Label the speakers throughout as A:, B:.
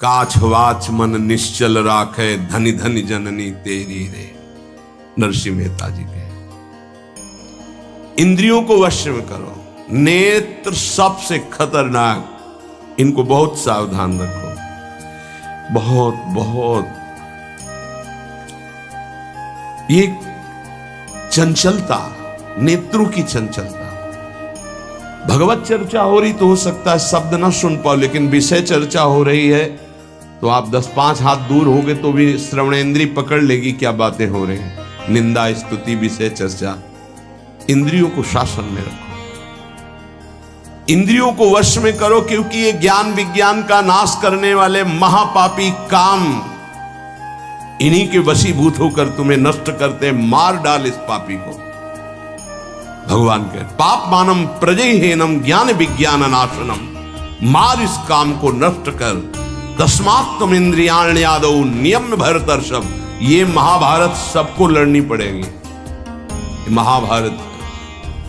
A: काछ वाच मन निश्चल राखे, धनी धनी जननी तेरी रे। नरसिंह मेहता जी के। इंद्रियों को वश में करो। नेत्र सबसे खतरनाक, इनको बहुत सावधान रखो। बहुत बहुत ये चंचलता, नेत्रों की चंचलता। भगवत चर्चा हो रही तो हो सकता है शब्द ना सुन पाओ, लेकिन विषय चर्चा हो रही है तो आप 10-5 हाथ दूर होगे तो भी श्रवणेंद्री पकड़ लेगी क्या बातें हो रही हैं। निंदा, स्तुति, विषय चर्चा। इंद्रियों को शासन में रखो, इंद्रियों को वश में करो, क्योंकि ये ज्ञान विज्ञान का नाश करने वाले महापापी काम इन्हीं के वशीभूत होकर तुम्हें नष्ट करते। मार डाल इस पापी को। भगवान के पाप मानम प्रजयहीनम ज्ञान विज्ञान नाशनम। मार इस काम को नष्ट कर। तस्मात् तुम इंद्रियाण्यादौ नियम भरतर्षभ। ये महाभारत सबको लड़नी पड़ेगी, महाभारत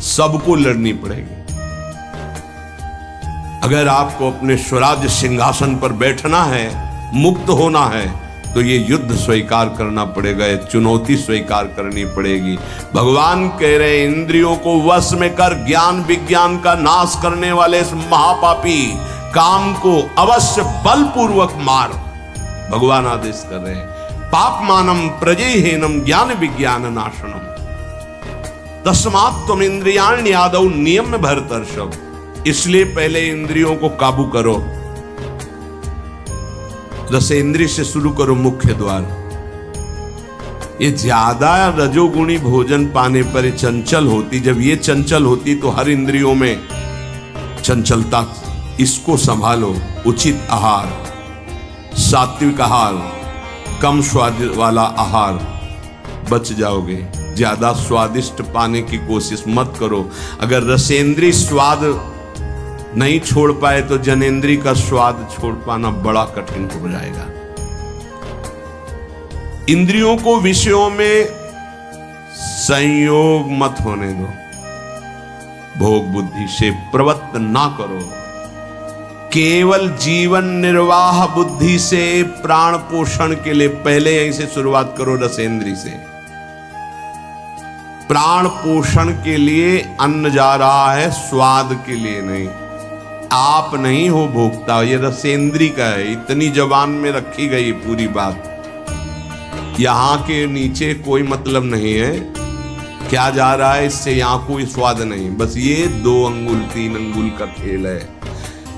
A: सबको लड़नी पड़ेगी। अगर आपको अपने स्वराज्य सिंहासन पर बैठना है, मुक्त होना है, तो ये युद्ध स्वीकार करना पड़ेगा, ये चुनौती स्वीकार करनी पड़ेगी। भगवान कह रहे इंद्रियों को वश में कर, ज्ञान विज्ञान का नाश करने वाले इस महापापी काम को अवश्य बलपूर्वक मार। भगवान आदेश कर रहे हैं। पाप मानम प्रजयहीनम ज्ञान विज्ञान नाशनम। तस्मात् तुम इंद्रियाण्यादौ नियम भरतर्षभ। इसलिए पहले इंद्रियों को काबू करो। रसेंद्रिय से शुरू करो, मुख्य द्वार। ये ज्यादा रजोगुणी भोजन पाने पर ये चंचल होती। जब ये चंचल होती तो हर इंद्रियों में चंचलता। इसको संभालो। उचित आहार, सात्विक आहार, कम स्वाद वाला आहार, बच जाओगे। ज्यादा स्वादिष्ट पाने की कोशिश मत करो। अगर रसेंद्रिय स्वाद नहीं छोड़ पाए तो जनेंद्रिय का स्वाद छोड़ पाना बड़ा कठिन हो जाएगा। इंद्रियों को विषयों में संयोग मत होने दो। भोग बुद्धि से प्रवृत्त ना करो। केवल जीवन निर्वाह बुद्धि से प्राण पोषण के लिए पहले यहीं से शुरुआत करो। रसेंद्रिय से प्राण पोषण के लिए अन्न जा रहा है, स्वाद के लिए नहीं। आप नहीं हो भोक्ता, ये रसेंद्रिय का है। इतनी जबान में रखी गई पूरी बात। यहां के नीचे कोई मतलब नहीं है क्या जा रहा है, इससे यहां कोई स्वाद नहीं। बस ये 2 अंगुल 3 अंगुल का खेल है।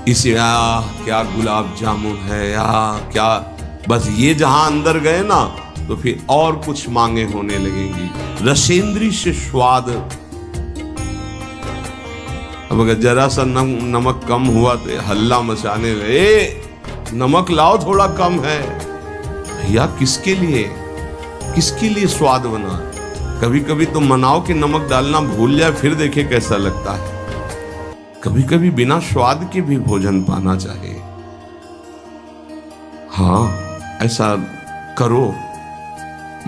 A: इसे क्या गुलाब जामुन है या क्या, बस ये जहां अंदर गए ना तो फिर और कुछ मांगे होने लगेंगी। रसेंद्रिय से स्वाद। अब अगर जरा सा नमक कम हुआ तो हल्ला मचाने लगे, नमक लाओ थोड़ा कम है। भैया किसके लिए स्वाद बना। कभी कभी तो मनाओ कि नमक डालना भूल जाए, फिर देखे कैसा लगता है। कभी कभी बिना स्वाद के भी भोजन पाना चाहिए। हाँ, ऐसा करो।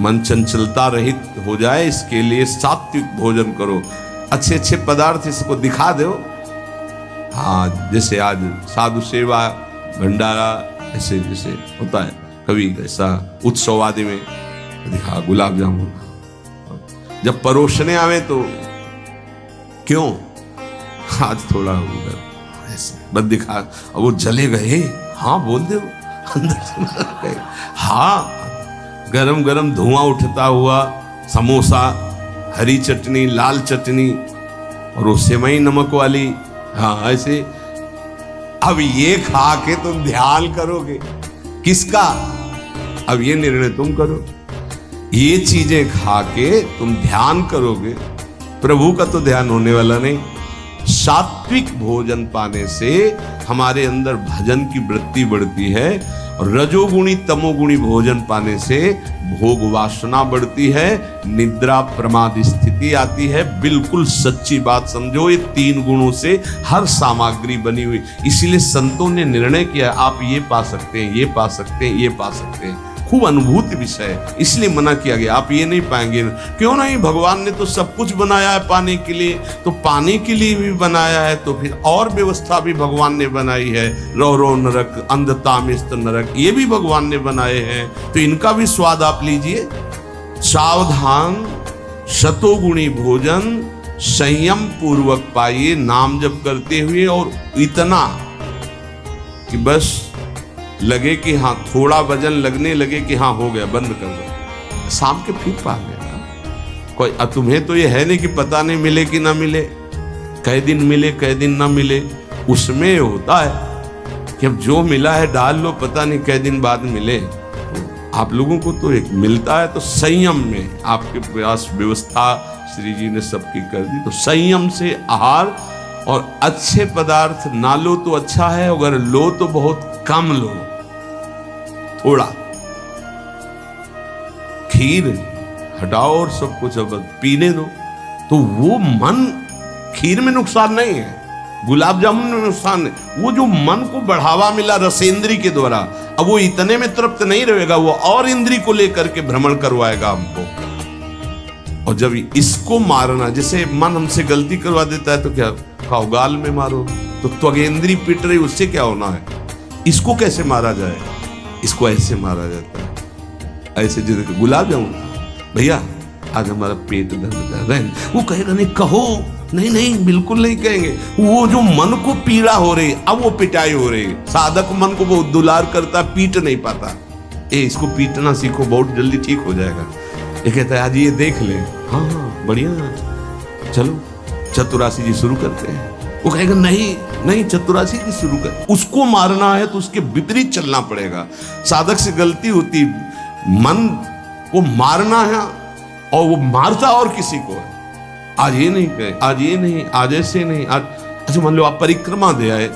A: मन चंचलता रहित हो जाए, इसके लिए सात्विक भोजन करो। अच्छे अच्छे पदार्थ इसको दिखा दो। हाँ, जैसे आज साधु सेवा भंडारा ऐसे जैसे होता है, कभी ऐसा उत्सव आदि में दिखा गुलाब जामुन। जब परोसने आवे तो क्यों आज थोड़ा उधर ऐसे बस दिखा, और वो जले गए। हाँ बोल दो अंदर से। हाँ, गरम गरम धुआं उठता हुआ समोसा, हरी चटनी, लाल चटनी और वो सेवई नमक वाली। हाँ ऐसे। अब ये खा के तुम ध्यान करोगे किसका? अब ये निर्णय तुम करो। ये चीजें खा के तुम ध्यान करोगे, प्रभु का तो ध्यान होने वाला नहीं। सात्विक भोजन पाने से हमारे अंदर भजन की वृत्ति बढ़ती है, और रजोगुणी तमोगुणी भोजन पाने से भोग वासना बढ़ती है, निद्रा प्रमाद स्थिति आती है। बिल्कुल सच्ची बात समझो, ये 3 गुणों से हर सामग्री बनी हुई। इसीलिए संतों ने निर्णय किया आप ये पा सकते हैं, ये पा सकते हैं, ये पा सकते हैं। खूब अनुभूति विषय है, इसलिए मना किया गया। आप ये नहीं पाएंगे। क्यों नहीं, भगवान ने तो सब कुछ बनाया है पाने के लिए, तो पाने के लिए भी बनाया है, तो फिर और व्यवस्था भी भगवान ने बनाई है। रौरव नरक, अंधतामिस्त नरक, ये भी भगवान ने बनाए हैं, तो इनका भी स्वाद आप लीजिए। सावधान शतोगुणी भोजन संयम पूर्वक पाइए, नाम जप करते हुए, और इतना कि बस लगे कि हाँ, थोड़ा वजन लगने लगे कि हाँ हो गया, बंद कर दो, शाम के फिर पा लेना। कोई तुम्हें तो ये है नहीं कि पता नहीं मिले कि ना मिले, कै दिन मिले कै दिन ना मिले, उसमें होता है कि अब जो मिला है डाल लो, पता नहीं कै दिन बाद मिले। आप लोगों को तो एक मिलता है, तो संयम में आपके प्रयास व्यवस्था श्री जी ने सबकी कर दी। तो संयम से आहार, और अच्छे पदार्थ ना लो तो अच्छा है, अगर लो तो बहुत कम लो, थोड़ा। खीर हटाओ और सब कुछ अब पीने दो, तो वो मन, खीर में नुकसान नहीं है, गुलाब जामुन में नुकसान नहीं, वो जो मन को बढ़ावा मिला रसेंद्री के द्वारा, अब वो इतने में तृप्त नहीं रहेगा, वो और इंद्री को लेकर के भ्रमण करवाएगा हमको। और जब इसको मारना, जैसे मन हमसे गलती करवा देता है तो क्या, खाओ गाल में मारो, तो त्वगेंद्री पिट रही, उससे क्या होना है। इसको कैसे मारा जाए, इसको ऐसे मारा जाता है, ऐसे। जैसे गुलाब जामुन, भैया आज हमारा पेट दर्द कर रहा है, वो कहेगा नहीं, कहो नहीं नहीं, बिल्कुल नहीं कहेंगे। वो जो मन को पीड़ा हो रही, अब वो पिटाई हो रही। साधक मन को बहुत दुलार करता, पीट नहीं पाता। इसको पीटना सीखो, बहुत जल्दी ठीक हो जाएगा। ये कहता है आज ये देख ले, हाँ हाँ बढ़िया, चलो चतुरासी जी शुरू करते हैं। वो कहेगा नहीं नहीं, चतुरासी जी शुरू कर। उसको मारना है तो उसके विपरीत चलना पड़ेगा। साधक से गलती होती, मन को मारना है और वो मारता और किसी को है। आज ये नहीं कहे, आज ये नहीं, आज ऐसे नहीं, आज अच्छा मान लो आप परिक्रमा दे आए,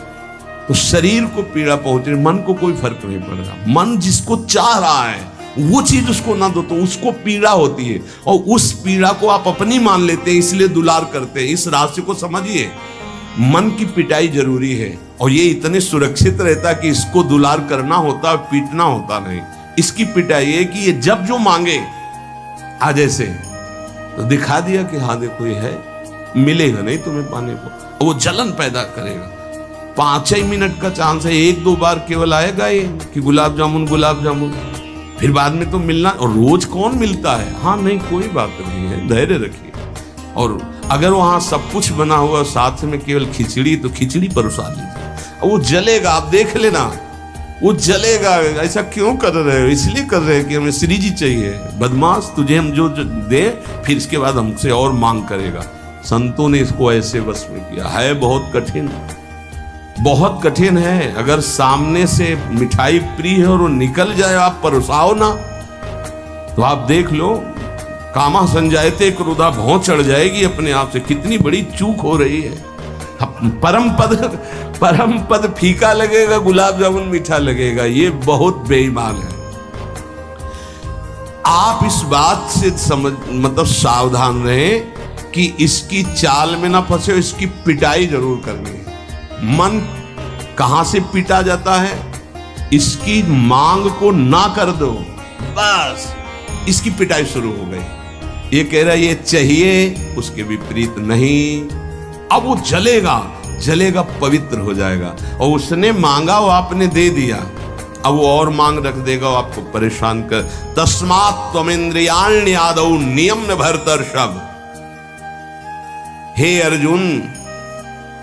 A: तो शरीर को पीड़ा पहुंच रही, मन को कोई फर्क नहीं पड़ रहा। मन जिसको चाह रहा है वो चीज उसको ना दो तो उसको पीड़ा होती है, और उस पीड़ा को आप अपनी मान लेते हैं, इसलिए दुलार करते हैं। इस रहस्य को समझिए, मन की पिटाई जरूरी है, और ये इतने सुरक्षित रहता है कि इसको दुलार करना होता है, पीटना होता नहीं। इसकी पिटाई है कि ये जब जो मांगे, आज ऐसे तो दिखा दिया कि हाँ देखो ये है, मिलेगा नहीं तुम्हें पाने को, वो जलन पैदा करेगा। 5 मिनट का चांस है, 1-2 बार केवल आएगा ये कि गुलाब जामुन गुलाब जामुन, फिर बाद में तो मिलना। और रोज कौन मिलता है, हाँ नहीं कोई बात नहीं है, धैर्य रखिए। और अगर वहां सब कुछ बना हुआ साथ में केवल खिचड़ी, तो खिचड़ी परोसा लीजिए, वो जलेगा, आप देख लेना वो जलेगा। ऐसा क्यों कर रहे हो, इसलिए कर रहे हैं कि हमें श्री जी चाहिए। बदमाश, तुझे हम जो दे, फिर इसके बाद हमसे और मांग करेगा। संतों ने इसको ऐसे वश में किया है। बहुत कठिन, बहुत कठिन है। अगर सामने से मिठाई प्रिय है और वो निकल जाए, आप परोसाओ ना, तो आप देख लो, कामा संजायते क्रोधा, भौं चढ़ जाएगी अपने आप से। कितनी बड़ी चूक हो रही है। परम पद फीका लगेगा, गुलाब जामुन मीठा लगेगा, ये बहुत बेईमान है। आप इस बात से मतलब सावधान रहें कि इसकी चाल में ना फंसे, इसकी पिटाई जरूर करनी है। मन कहां से पीटा जाता है, इसकी मांग को ना कर दो, बस इसकी पिटाई शुरू हो गई। ये कह रहा है ये चाहिए, उसके विपरीत नहीं। अब वो जलेगा, जलेगा, पवित्र हो जाएगा। और उसने मांगा, वो आपने दे दिया, अब वो और मांग रख देगा, वो आपको परेशान कर। तस्मात् त्वमिन्द्रियाण्यादौ नियम्य भरतर्षभ। हे अर्जुन,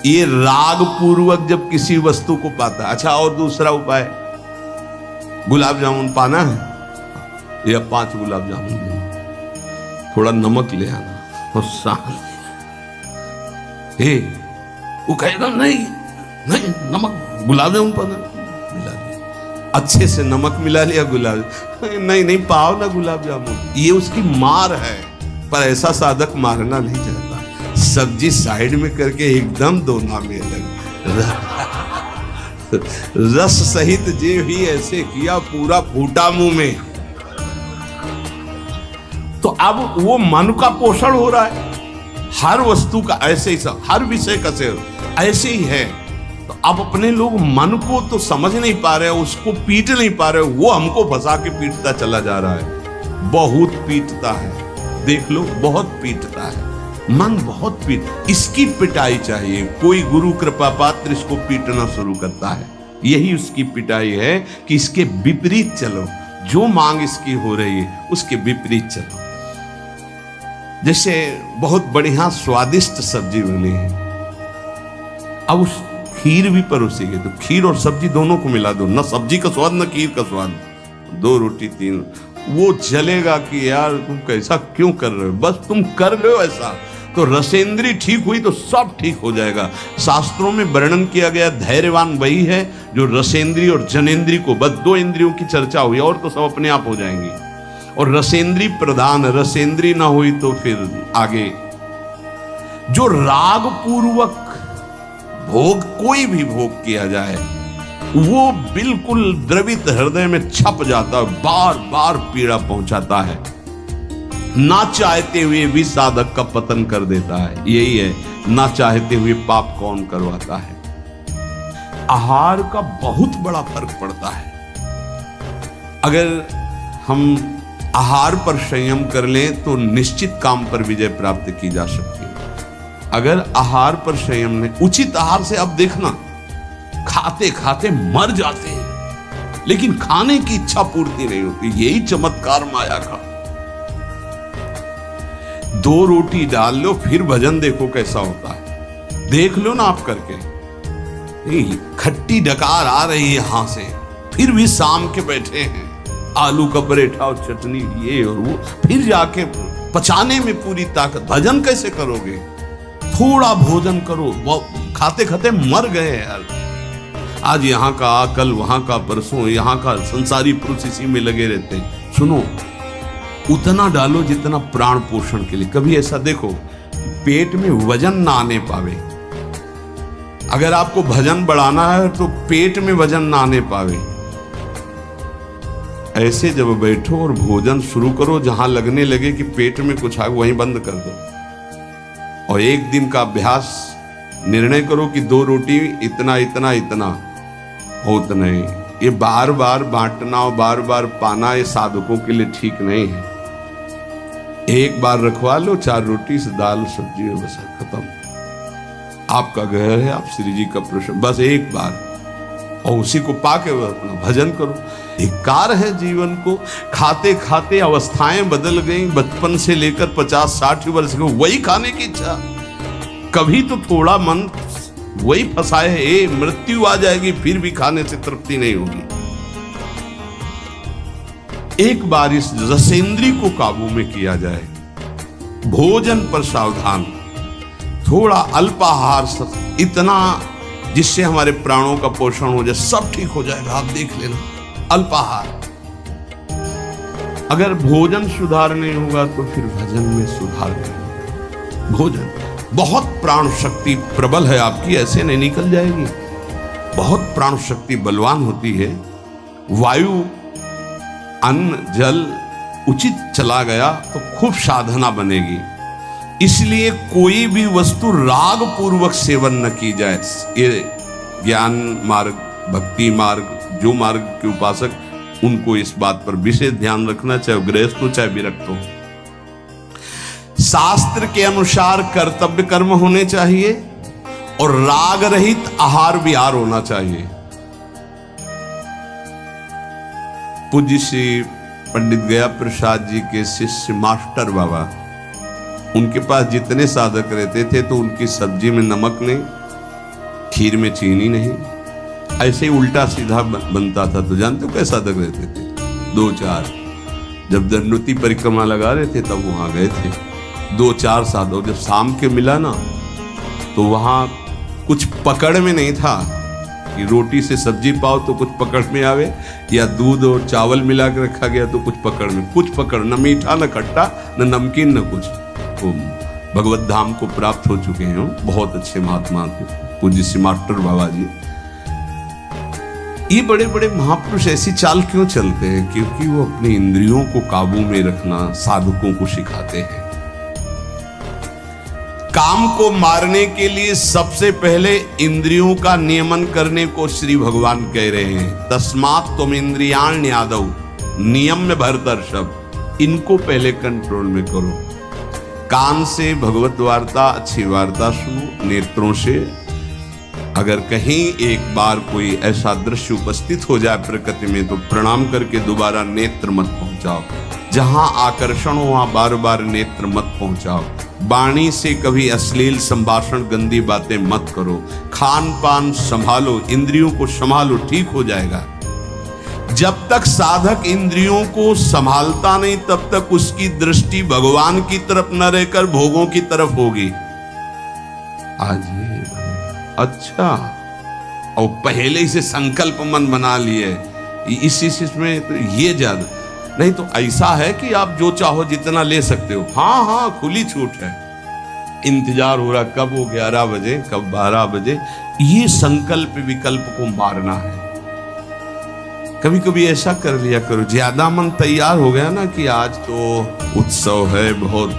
A: ये राग पूर्वक जब किसी वस्तु को पाता। अच्छा, और दूसरा उपाय, गुलाब जामुन पाना है या 5 गुलाब जामुन लेना, थोड़ा नमक ले आना और साथ हे, वो कहेगा नहीं नहीं, नमक गुलाब जामुन पाना, मिला लिया, अच्छे से नमक मिला लिया, गुलाब नहीं नहीं, पाओ ना गुलाब जामुन। ये उसकी मार है, पर ऐसा साधक मारना नहीं चाहता। सब्जी साइड में करके एकदम दोना में लग, रस सहित जे ही ऐसे किया, पूरा फूटा मुंह में। तो अब वो मन का पोषण हो रहा है। हर वस्तु का ऐसे ही, सब हर विषय का से ऐसे ही है। तो अब अपने लोग मन को तो समझ नहीं पा रहे, उसको पीट नहीं पा रहे, वो हमको फंसा के पीटता चला जा रहा है। बहुत पीटता है, देख लो, बहुत पीटता है मन, बहुत पीट। इसकी पिटाई चाहिए। कोई गुरु कृपा पात्र इसको पीटना शुरू करता है, यही उसकी पिटाई है कि इसके विपरीत चलो, जो मांग इसकी हो रही है उसके विपरीत चलो। जैसे बहुत बढ़िया स्वादिष्ट सब्जी बनी है, अब उस खीर भी परोसेगी तो खीर और सब्जी दोनों को मिला दो, ना सब्जी का स्वाद ना खीर का स्वाद, 2 रोटी 3, वो जलेगा कि यार तुम कैसा क्यों कर रहे हो, बस तुम कर लो ऐसा तो रसेंद्री ठीक हुई तो सब ठीक हो जाएगा। शास्त्रों में वर्णन किया गया धैर्यवान वही है जो रसेंद्री और जनेंद्री को, बस 2 इंद्रियों की चर्चा हुई और तो सब अपने आप हो जाएंगी। और रसेंद्री प्रधान, रसेंद्री ना हुई तो फिर आगे जो राग पूर्वक भोग, कोई भी भोग किया जाए वो बिल्कुल द्रवित हृदय में छप जाता है, बार बार पीड़ा पहुंचाता है, ना चाहते हुए भी साधक का पतन कर देता है। यही है, ना चाहते हुए पाप कौन करवाता है। आहार का बहुत बड़ा फर्क पड़ता है। अगर हम आहार पर संयम कर लें तो निश्चित काम पर विजय प्राप्त की जा सकती है। अगर आहार पर संयम नहीं, उचित आहार से अब देखना खाते खाते मर जाते हैं, लेकिन खाने की इच्छा पूर्ति नहीं होती। यही चमत्कार माया का। 2 रोटी डाल लो फिर भजन देखो कैसा होता है, देख लो ना आप करके। खट्टी डकार आ रही है यहां से, फिर भी शाम के बैठे हैं, आलू का पराठा और चटनी ये और वो, फिर जाके पचाने में पूरी ताकत। भजन कैसे करोगे? थोड़ा भोजन करो, खाते खाते मर गए यार। आज यहाँ का, कल वहां का, परसों यहाँ का, संसारी पुरुष इसी में लगे रहते हैं। सुनो, उतना डालो जितना प्राण पोषण के लिए। कभी ऐसा देखो पेट में वजन ना आने पावे, अगर आपको भजन बढ़ाना है तो पेट में वजन ना आने पावे, ऐसे जब बैठो और भोजन शुरू करो, जहां लगने लगे कि पेट में कुछ आ, वहीं बंद कर दो। और एक दिन का अभ्यास, निर्णय करो कि 2 रोटी इतना इतना इतना होत नहीं। ये बार बार बांटना और बार बार पाना ये साधकों के लिए ठीक नहीं है। एक बार रखवा लो 4 रोटी से दाल सब्जी, बस खत्म। आपका घर है, आप श्री जी का प्रश्न, बस एक बार, और उसी को पाके अपना भजन करो। धिक्कार है जीवन को, खाते खाते अवस्थाएं बदल गई, बचपन से लेकर 50-60 वर्ष को वही खाने की इच्छा। कभी तो थोड़ा मन वही फंसाए है, मृत्यु आ जाएगी फिर भी खाने से तृप्ति नहीं होगी। एक बार इस रसेंद्री को काबू में किया जाए, भोजन पर सावधान, थोड़ा अल्पाहार, इतना जिससे हमारे प्राणों का पोषण हो जाए, सब ठीक हो जाएगा। आप देख लेना, अल्पाहार। अगर भोजन सुधार नहीं होगा तो फिर भजन में सुधार नहीं होगा। भोजन, बहुत प्राण शक्ति प्रबल है आपकी, ऐसे नहीं निकल जाएगी। बहुत प्राण शक्ति बलवान होती है। वायु, अन्न, जल उचित चला गया तो खूब साधना बनेगी। इसलिए कोई भी वस्तु राग पूर्वक सेवन न की जाए। ये ज्ञान मार्ग, भक्ति मार्ग, जो मार्ग के उपासक, उनको इस बात पर विशेष ध्यान रखना, चाहे गृहस्थ हो चाहे विरक्त हो। शास्त्र के अनुसार कर्तव्य कर्म होने चाहिए और राग रहित आहार विहार होना चाहिए। पूज्य श्री पंडित गया प्रसाद जी के शिष्य मास्टर बाबा, उनके पास जितने साधक रहते थे तो उनकी सब्जी में नमक नहीं, खीर में चीनी नहीं, ऐसे ही उल्टा सीधा बनता था। तो जानते हो कैसे साधक रहते थे? 2-4, जब दंडोती परिक्रमा लगा रहे थे तब वहां गए थे 2-4 साधक। जब शाम के मिला ना तो वहां कुछ पकड़ में नहीं था कि रोटी से सब्जी पाओ तो कुछ पकड़ में आवे, या दूध और चावल मिला के रखा गया तो कुछ पकड़ में, कुछ पकड़, न मीठा न खट्टा न नमकीन न कुछ। तो भगवत धाम को प्राप्त हो चुके हैं, बहुत अच्छे महात्मा थे पूज्य श्री मास्टर बाबा जी। ये बड़े बड़े महापुरुष ऐसी चाल क्यों चलते हैं? क्योंकि वो अपनी इंद्रियों को काबू में रखना साधकों को सिखाते हैं। काम को मारने के लिए सबसे पहले इंद्रियों का नियमन करने को श्री भगवान कह रहे हैं। तस्मात् तुम इंद्रियाण्यादौ नियम्य भरतर्षभ, इनको पहले कंट्रोल में करो। कान से भगवत वार्ता, अच्छी वार्ता सुनो। नेत्रों से अगर कहीं एक बार कोई ऐसा दृश्य उपस्थित हो जाए प्रकृति में, तो प्रणाम करके दोबारा नेत्र मत पहुंचाओ। जहां आकर्षण हो वहां बार बार नेत्र मत पहुंचाओ। वाणी से कभी अश्लील संभाषण, गंदी बातें मत करो। खान पान संभालो, इंद्रियों को संभालो, ठीक हो जाएगा। जब तक साधक इंद्रियों को संभालता नहीं, तब तक उसकी दृष्टि भगवान की तरफ न रहकर भोगों की तरफ होगी। आज ये अच्छा, और पहले ही से संकल्प मन बना लिए इसी में, तो ये ज्यादा नहीं तो ऐसा है कि आप जो चाहो जितना ले सकते हो। हाँ हाँ, खुली छूट है। इंतजार हो रहा कब वो 11 बजे, कब 12 बजे। ये संकल्प विकल्प को मारना है। कभी कभी ऐसा कर लिया करो, ज्यादा मन तैयार हो गया ना कि आज तो उत्सव है, बहुत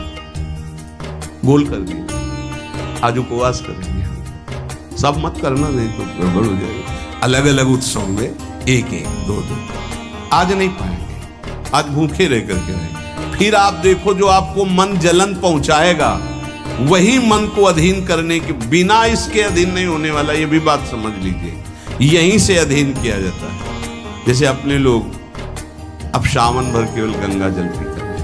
A: गोल कर दिया, आज उपवास करेंगे। सब मत करना, नहीं तो गड़बड़ हो जाएगी। अलग अलग उत्सव में एक एक दो दो आज नहीं पाएंगे, आज भूखे रह करके रहे। फिर आप देखो, जो आपको मन जलन पहुंचाएगा वही मन को अधीन करने के बिना इसके अधीन नहीं होने वाला। ये भी बात समझ लीजिए, यहीं से अधीन किया जाता है। जैसे अपने लोग अब सावन भर केवल गंगा जल पीते हैं,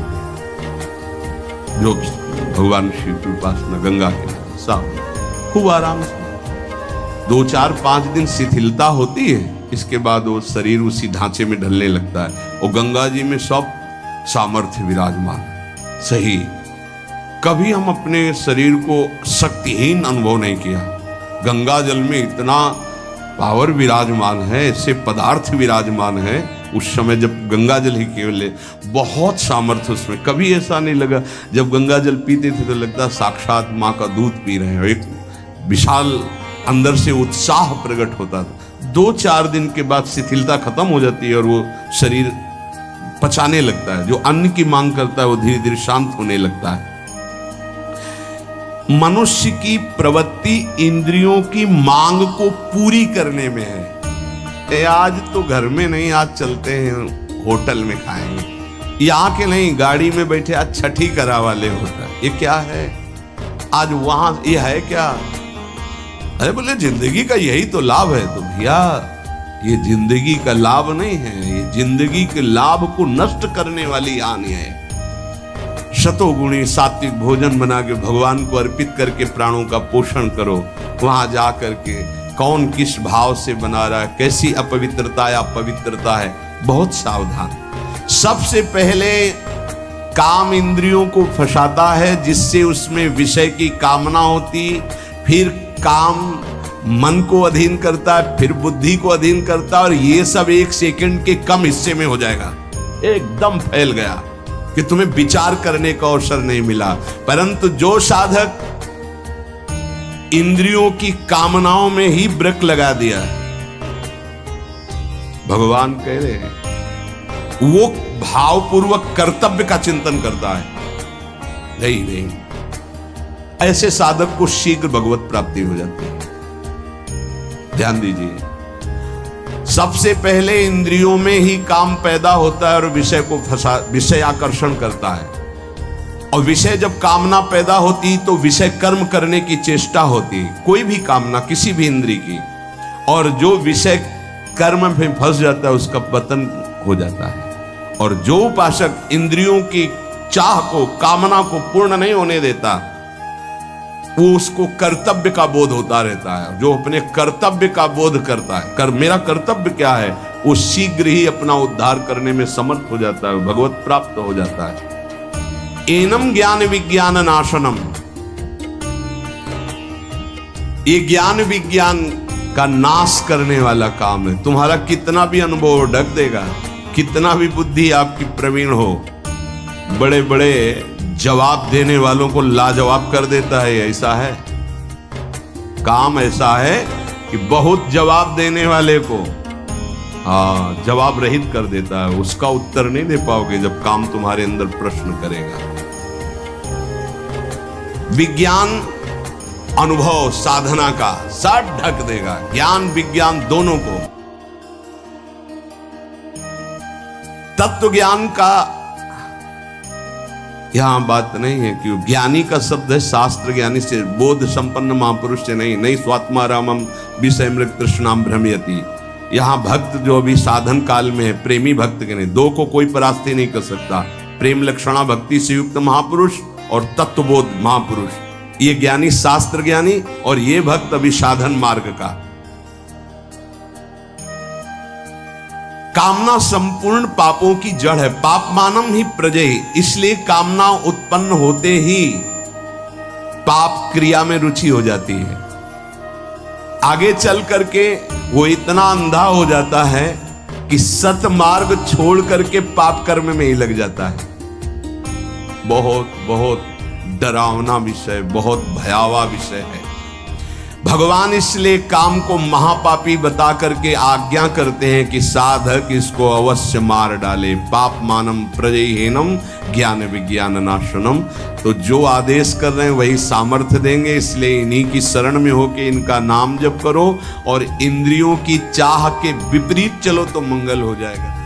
A: जो भगवान शिव की उपासना गंगा के सावन, खूब आराम से 2 4 5 दिन शिथिलता होती है, इसके बाद वो शरीर उसी ढांचे में ढलने लगता है। और गंगा जी में सब सामर्थ्य विराजमान है। सही, कभी हम अपने शरीर को शक्तिहीन अनुभव नहीं किया। गंगा जल में इतना पावर विराजमान है, ऐसे पदार्थ विराजमान है। उस समय जब गंगा जल ही केवल है, बहुत सामर्थ्य उसमें। कभी ऐसा नहीं लगा, जब गंगा जल पीते थे तो लगता साक्षात माँ का दूध पी रहे हैं। एक विशाल अंदर से उत्साह प्रकट होता था। 2 4 दिन के बाद शिथिलता खत्म हो जाती है और वो शरीर पचाने लगता है। जो अन्न की मांग करता है वो धीरे धीरे शांत होने लगता है। मनुष्य की प्रवृत्ति इंद्रियों की मांग को पूरी करने में है। आज तो घर में नहीं, आज चलते हैं होटल में खाएंगे। यहाँ के नहीं, गाड़ी में बैठे आज छठी करा वाले होटल। ये क्या है आज वहां, ये है क्या? अरे बोले जिंदगी का यही तो लाभ है। तो भैया ये जिंदगी का लाभ नहीं है, ये जिंदगी के लाभ को नष्ट करने वाली हानि है। शतोगुणी सात्विक भोजन बना के भगवान को अर्पित करके प्राणों का पोषण करो। वहां जा करके कौन किस भाव से बना रहा है, कैसी अपवित्रता या पवित्रता है, बहुत सावधान। सबसे पहले काम इंद्रियों को फंसाता है, जिससे उसमें विषय की कामना होती। फिर काम मन को अधीन करता है, फिर बुद्धि को अधीन करता है, और ये सब 1 सेकंड के कम हिस्से में हो जाएगा। एकदम फैल गया कि तुम्हें विचार करने का अवसर नहीं मिला। परंतु जो साधक इंद्रियों की कामनाओं में ही ब्रेक लगा दिया, भगवान कह रहे हैं, वो भावपूर्वक कर्तव्य का चिंतन करता है। नहीं, ऐसे साधक को शीघ्र भगवत प्राप्ति हो जाती है। ध्यान दीजिए, सबसे पहले इंद्रियों में ही काम पैदा होता है और विषय को विषय आकर्षण करता है। और विषय जब कामना पैदा होती तो विषय कर्म करने की चेष्टा होती, कोई भी कामना किसी भी इंद्रिय की। और जो विषय कर्म में फंस जाता है उसका पतन हो जाता है। और जो उपासक इंद्रियों की चाह को, कामना को पूर्ण नहीं होने देता, वो उसको कर्तव्य का बोध होता रहता है। जो अपने कर्तव्य का बोध करता है, मेरा कर्तव्य क्या है, वो शीघ्र ही अपना उद्धार करने में समर्थ हो जाता है, भगवत प्राप्त हो जाता है। एनम ज्ञान विज्ञान नाशनम, ये ज्ञान विज्ञान का नाश करने वाला काम है। तुम्हारा कितना भी अनुभव ढक देगा, कितना भी बुद्धि आपकी प्रवीण हो, बड़े बड़े जवाब देने वालों को लाजवाब कर देता है। ऐसा है, काम ऐसा है कि बहुत जवाब देने वाले को जवाब रहित कर देता है। उसका उत्तर नहीं दे पाओगे जब काम तुम्हारे अंदर प्रश्न करेगा। विज्ञान अनुभव साधना का सब ढक देगा, ज्ञान विज्ञान दोनों को। तत्व ज्ञान का यहां बात नहीं है कि ज्ञानी का शब्द है शास्त्र ज्ञानी से, बोध संपन्न महापुरुष से नहीं स्वात्मा रामम विषय मृग तृष्णाम भ्रमयति। यहां भक्त जो अभी साधन काल में है, प्रेमी भक्त के नहीं, दो को कोई परास्ती नहीं कर सकता। प्रेम लक्षणा भक्ति से युक्त महापुरुष और तत्वबोध महापुरुष, ये ज्ञानी शास्त्र ज्ञानी, और ये भक्त अभी साधन मार्ग का। कामना संपूर्ण पापों की जड़ है, पाप मानम ही प्रजय, इसलिए कामना उत्पन्न होते ही पाप क्रिया में रुचि हो जाती है। आगे चल करके वो इतना अंधा हो जाता है कि सत मार्ग छोड़ करके पाप कर्म में ही लग जाता है। बहुत बहुत डरावना विषय, बहुत भयावह विषय है। भगवान इसलिए काम को महापापी बता करके आज्ञा करते हैं कि साधक इसको अवश्य मार डाले। पाप मानम प्रजयहीनम ज्ञान विज्ञान नाशनम। तो जो आदेश कर रहे हैं वही सामर्थ्य देंगे, इसलिए इन्हीं की शरण में होके इनका नाम जप करो और इंद्रियों की चाह के विपरीत चलो तो मंगल हो जाएगा।